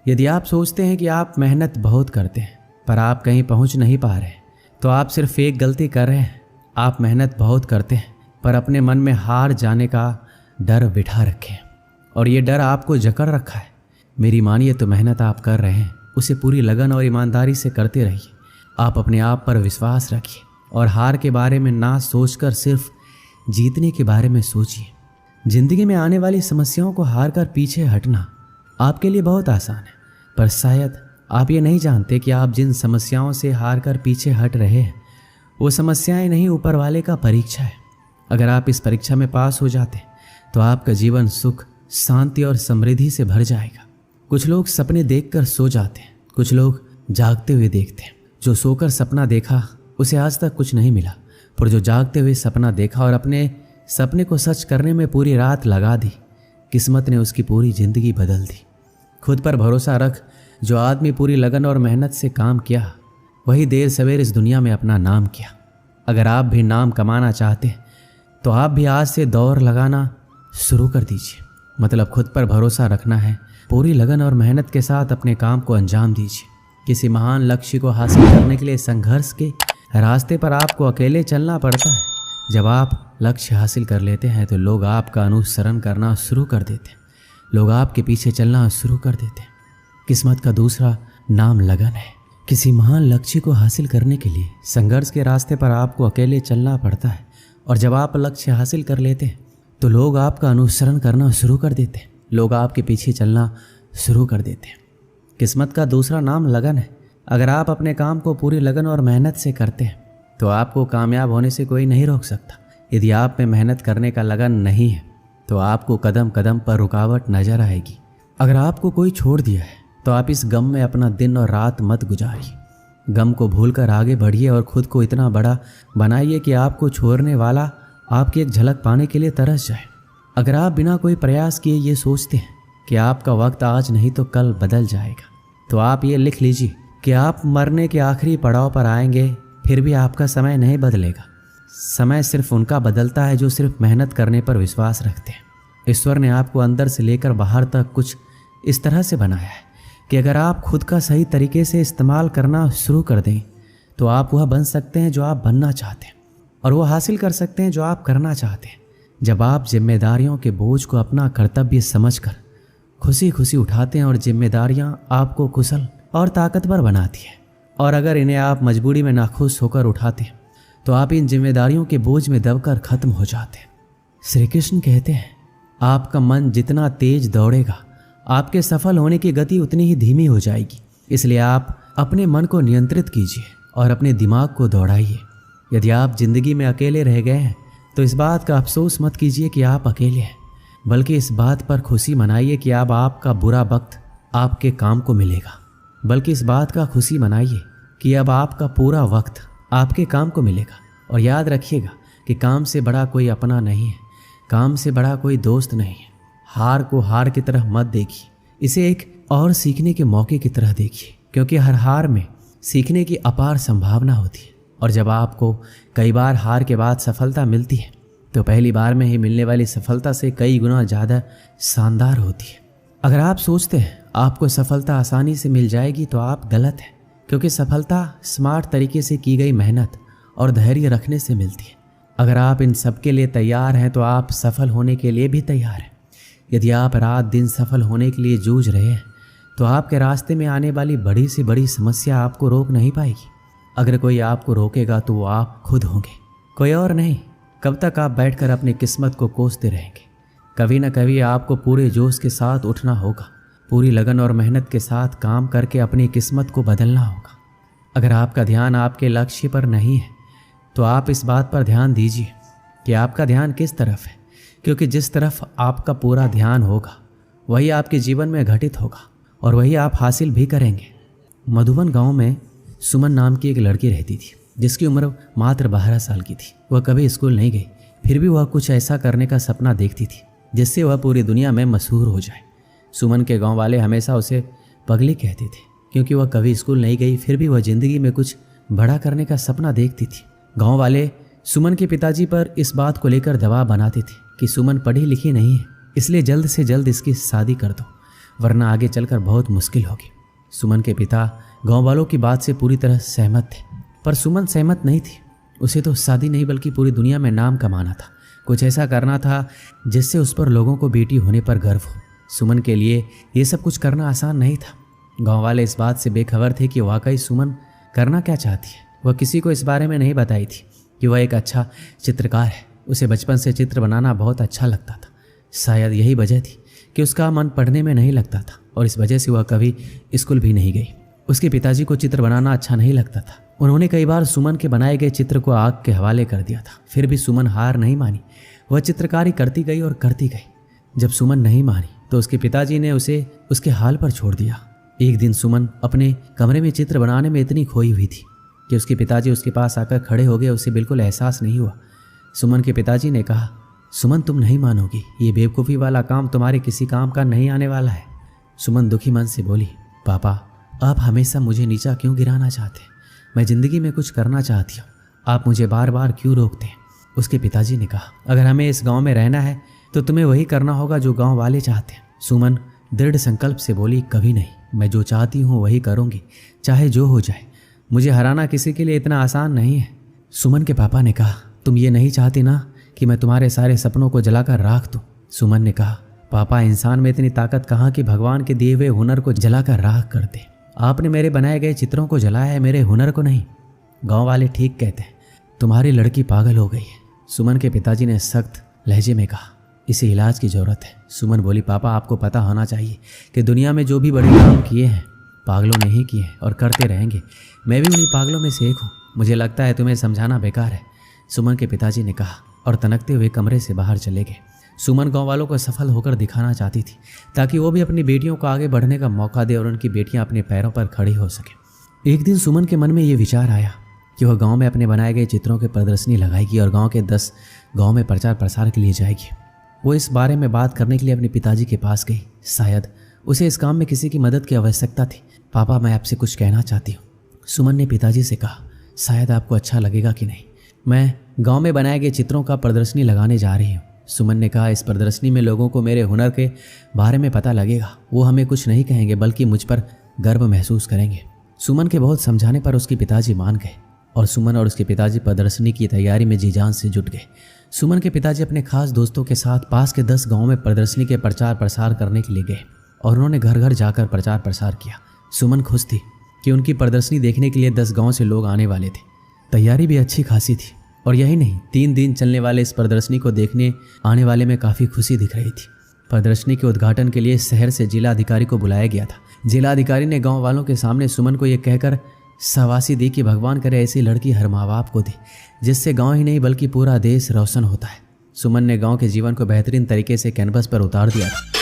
यदि आप सोचते हैं कि आप मेहनत बहुत करते हैं पर आप कहीं पहुंच नहीं पा रहे, तो आप सिर्फ एक गलती कर रहे हैं। आप मेहनत बहुत करते हैं पर अपने मन में हार जाने का डर बिठा रखे हैं और ये डर आपको जकड़ रखा है। मेरी मानिए तो मेहनत आप कर रहे हैं उसे पूरी लगन और ईमानदारी से करते रहिए। आप अपने आप पर विश्वास रखिए और हार के बारे में ना सोचकर सिर्फ जीतने के बारे में सोचिए। जिंदगी में आने वाली समस्याओं को हार कर पीछे हटना आपके लिए बहुत आसान है, पर शायद आप ये नहीं जानते कि आप जिन समस्याओं से हार कर पीछे हट रहे हैं वो समस्याएं नहीं, ऊपर वाले का परीक्षा है। अगर आप इस परीक्षा में पास हो जाते तो आपका जीवन सुख, शांति और समृद्धि से भर जाएगा। कुछ लोग सपने देखकर सो जाते हैं, कुछ लोग जागते हुए देखते हैं। जो सोकर सपना देखा उसे आज तक कुछ नहीं मिला, पर जो जागते हुए सपना देखा और अपने सपने को सच करने में पूरी रात लगा दी, किस्मत ने उसकी पूरी जिंदगी बदल दी। खुद पर भरोसा रख। जो आदमी पूरी लगन और मेहनत से काम किया वही देर सवेर इस दुनिया में अपना नाम किया। अगर आप भी नाम कमाना चाहते हैं तो आप भी आज से दौड़ लगाना शुरू कर दीजिए। मतलब खुद पर भरोसा रखना है, पूरी लगन और मेहनत के साथ अपने काम को अंजाम दीजिए। किसी महान लक्ष्य को हासिल करने के लिए संघर्ष के रास्ते पर आपको अकेले चलना पड़ता है। जब आप लक्ष्य हासिल कर लेते हैं तो लोग आपका अनुसरण करना शुरू कर देते हैं, लोग आपके पीछे चलना शुरू कर देते हैं। किस्मत का दूसरा नाम लगन है। किसी महान लक्ष्य को हासिल करने के लिए संघर्ष के रास्ते पर आपको अकेले चलना पड़ता है, और जब आप लक्ष्य हासिल कर लेते हैं तो लोग आपका अनुसरण करना शुरू कर देते हैं, लोग आपके पीछे चलना शुरू कर देते हैं। किस्मत का दूसरा नाम लगन है। अगर आप अपने काम को पूरी लगन और मेहनत से करते हैं तो आपको कामयाब होने से कोई नहीं रोक सकता। यदि आप में मेहनत करने का लगन नहीं है तो आपको कदम कदम पर रुकावट नजर आएगी। अगर आपको कोई छोड़ दिया है तो आप इस गम में अपना दिन और रात मत गुजारिए। गम को भूलकर आगे बढ़िए और खुद को इतना बड़ा बनाइए कि आपको छोड़ने वाला आपकी एक झलक पाने के लिए तरस जाए। अगर आप बिना कोई प्रयास किए ये सोचते हैं कि आपका वक्त आज नहीं तो कल बदल जाएगा, तो आप ये लिख लीजिए कि आप मरने के आखिरी पड़ाव पर आएंगे, फिर भी आपका समय नहीं बदलेगा। समय सिर्फ उनका बदलता है जो सिर्फ मेहनत करने पर विश्वास रखते हैं। ईश्वर ने आपको अंदर से लेकर बाहर तक कुछ इस तरह से बनाया है कि अगर आप खुद का सही तरीके से इस्तेमाल करना शुरू कर दें तो आप वह बन सकते हैं जो आप बनना चाहते हैं, और वह हासिल कर सकते हैं जो आप करना चाहते हैं। जब आप जिम्मेदारियों के बोझ को अपना कर्तव्य समझकर खुशी खुशी उठाते हैं और जिम्मेदारियां आपको कुशल और ताकतवर बनाती हैं, और अगर इन्हें आप मजबूरी में नाखुश होकर उठाते हैं तो आप इन जिम्मेदारियों के बोझ में दबकर खत्म हो जाते हैं। श्री कृष्ण कहते हैं, आपका मन जितना तेज दौड़ेगा आपके सफल होने की गति उतनी ही धीमी हो जाएगी। इसलिए आप अपने मन को नियंत्रित कीजिए और अपने दिमाग को दौड़ाइए। यदि आप जिंदगी में अकेले रह गए हैं तो इस बात का अफसोस मत कीजिए कि आप अकेले हैं, बल्कि इस बात पर खुशी मनाइए कि अब आपका बुरा वक्त आपके काम को मिलेगा। बल्कि इस बात का खुशी मनाइए कि अब आपका पूरा वक्त आपके काम को मिलेगा। और याद रखिएगा कि काम से बड़ा कोई अपना नहीं है, काम से बड़ा कोई दोस्त नहीं है। हार को हार की तरह मत देखिए, इसे एक और सीखने के मौके की तरह देखिए, क्योंकि हर हार में सीखने की अपार संभावना होती है। और जब आपको कई बार हार के बाद सफलता मिलती है तो पहली बार में ही मिलने वाली सफलता से कई गुना ज़्यादा शानदार होती है। अगर आप सोचते हैं आपको सफलता आसानी से मिल जाएगी तो आप गलत हैं, क्योंकि सफलता स्मार्ट तरीके से की गई मेहनत और धैर्य रखने से मिलती है। अगर आप इन सब के लिए तैयार हैं तो आप सफल होने के लिए भी तैयार हैं। यदि आप रात दिन सफल होने के लिए जूझ रहे हैं तो आपके रास्ते में आने वाली बड़ी से बड़ी समस्या आपको रोक नहीं पाएगी। अगर कोई आपको रोकेगा तो वो आप खुद होंगे, कोई और नहीं। कब तक आप बैठकर अपनी किस्मत को कोसते रहेंगे? कभी न कभी आपको पूरे जोश के साथ उठना होगा, पूरी लगन और मेहनत के साथ काम करके अपनी किस्मत को बदलना होगा। अगर आपका ध्यान आपके लक्ष्य पर नहीं है तो आप इस बात पर ध्यान दीजिए कि आपका ध्यान किस तरफ है, क्योंकि जिस तरफ आपका पूरा ध्यान होगा वही आपके जीवन में घटित होगा और वही आप हासिल भी करेंगे। मधुबन गांव में सुमन नाम की एक लड़की रहती थी जिसकी उम्र मात्र 12 साल की थी। वह कभी स्कूल नहीं गई, फिर भी वह कुछ ऐसा करने का सपना देखती थी जिससे वह पूरी दुनिया में मशहूर हो जाए। सुमन के गांव वाले हमेशा उसे पगली कहते थे, क्योंकि वह कभी स्कूल नहीं गई फिर भी वह जिंदगी में कुछ बड़ा करने का सपना देखती थी। गांव वाले सुमन के पिताजी पर इस बात को लेकर दबाव बनाते थे कि सुमन पढ़ी लिखी नहीं है, इसलिए जल्द से जल्द इसकी शादी कर दो। वरना आगे चलकर बहुत मुश्किल होगी। सुमन के पिता गांव वालों की बात से पूरी तरह सहमत थे, पर सुमन सहमत नहीं थी। उसे तो शादी नहीं बल्कि पूरी दुनिया में नाम कमाना था। कुछ ऐसा करना था जिससे उस पर लोगों को बेटी होने पर गर्व हो। सुमन के लिए ये सब कुछ करना आसान नहीं था। गांव वाले इस बात से बेखबर थे कि वाकई सुमन करना क्या चाहती है। वह किसी को इस बारे में नहीं बताई थी कि वह एक अच्छा चित्रकार है। उसे बचपन से चित्र बनाना बहुत अच्छा लगता था। शायद यही वजह थी कि उसका मन पढ़ने में नहीं लगता था और इस वजह से वह कभी स्कूल भी नहीं गई। उसके पिताजी को चित्र बनाना अच्छा नहीं लगता था। उन्होंने कई बार सुमन के बनाए गए चित्र को आग के हवाले कर दिया था, फिर भी सुमन हार नहीं मानी। वह चित्रकारी करती गई और करती गई। जब सुमन नहीं मानी तो उसके पिताजी ने उसे उसके हाल पर छोड़ दिया। एक दिन सुमन अपने कमरे में चित्र बनाने में इतनी खोई हुई थी कि उसके पिताजी उसके पास आकर खड़े हो गए। उसे बिल्कुल एहसास नहीं हुआ। सुमन के पिताजी ने कहा, सुमन तुम नहीं मानोगी, ये बेवकूफ़ी वाला काम तुम्हारे किसी काम का नहीं आने वाला है। सुमन दुखी मन से बोली, पापा आप हमेशा मुझे नीचा क्यों गिराना चाहते हैं? मैं ज़िंदगी में कुछ करना चाहती हूँ, आप मुझे बार बार क्यों रोकते हैं? उसके पिताजी ने कहा, अगर हमें इस गांव में रहना है तो तुम्हें वही करना होगा जो गांव वाले चाहते हैं। सुमन दृढ़ संकल्प से बोली, कभी नहीं, मैं जो चाहती हूँ वही करूँगी, चाहे जो हो जाए। मुझे हराना किसी के लिए इतना आसान नहीं है। सुमन के पापा ने कहा, तुम ये नहीं चाहती ना कि मैं तुम्हारे सारे सपनों को जलाकर राख दूँ? सुमन ने कहा, पापा इंसान में इतनी ताकत कहाँ कि भगवान के दिए हुए हुनर को जलाकर राख कर दे। आपने मेरे बनाए गए चित्रों को जलाया है, मेरे हुनर को नहीं। गांव वाले ठीक कहते हैं, तुम्हारी लड़की पागल हो गई है। सुमन के पिताजी ने सख्त लहजे में कहा, इसे इलाज की ज़रूरत है। सुमन बोली, पापा आपको पता होना चाहिए कि दुनिया में जो भी बड़े काम किए हैं पागलों ने ही किए हैं और करते रहेंगे। मैं भी उन्हीं पागलों में से एक हूँ। मुझे लगता है तुम्हें समझाना बेकार है, सुमन के पिताजी ने कहा और तनकते हुए कमरे से बाहर चले गए। सुमन गांव वालों को सफल होकर दिखाना चाहती थी ताकि वो भी अपनी बेटियों को आगे बढ़ने का मौका दे और उनकी बेटियां अपने पैरों पर खड़ी हो सके। एक दिन सुमन के मन में ये विचार आया कि वह गांव में अपने बनाए गए चित्रों की प्रदर्शनी लगाएगी और गांव के 10 गांव में प्रचार प्रसार के लिए जाएगी। वो इस बारे में बात करने के लिए अपने पिताजी के पास गई। शायद उसे इस काम में किसी की मदद की आवश्यकता थी। पापा मैं आपसे कुछ कहना चाहती हूँ, सुमन ने पिताजी से कहा। शायद आपको अच्छा लगेगा कि नहीं, मैं गांव में बनाए गए चित्रों का प्रदर्शनी लगाने जा रही हूँ। सुमन ने कहा, इस प्रदर्शनी में लोगों को मेरे हुनर के बारे में पता लगेगा। वो हमें कुछ नहीं कहेंगे बल्कि मुझ पर गर्व महसूस करेंगे। सुमन के बहुत समझाने पर उसके पिताजी मान गए और सुमन और उसके पिताजी प्रदर्शनी की तैयारी में जी जान से जुट गए। सुमन के पिताजी अपने खास दोस्तों के साथ पास के 10 गाँव में प्रदर्शनी के प्रचार प्रसार करने के लिए गए और उन्होंने घर घर जाकर प्रचार प्रसार किया। सुमन खुश थी कि उनकी प्रदर्शनी देखने के लिए 10 गाँव से लोग आने वाले थे। तैयारी भी अच्छी खासी थी और यही नहीं, 3 दिन चलने वाले इस प्रदर्शनी को देखने आने वाले में काफ़ी खुशी दिख रही थी। प्रदर्शनी के उद्घाटन के लिए शहर से जिला अधिकारी को बुलाया गया था। जिला अधिकारी ने गांव वालों के सामने सुमन को यह कहकर शाबाशी दी कि भगवान करे ऐसी लड़की हर माँ बाप को दे जिससे गांव ही नहीं बल्कि पूरा देश रोशन होता है। सुमन ने गांव के जीवन को बेहतरीन तरीके से कैनवस पर उतार दिया था।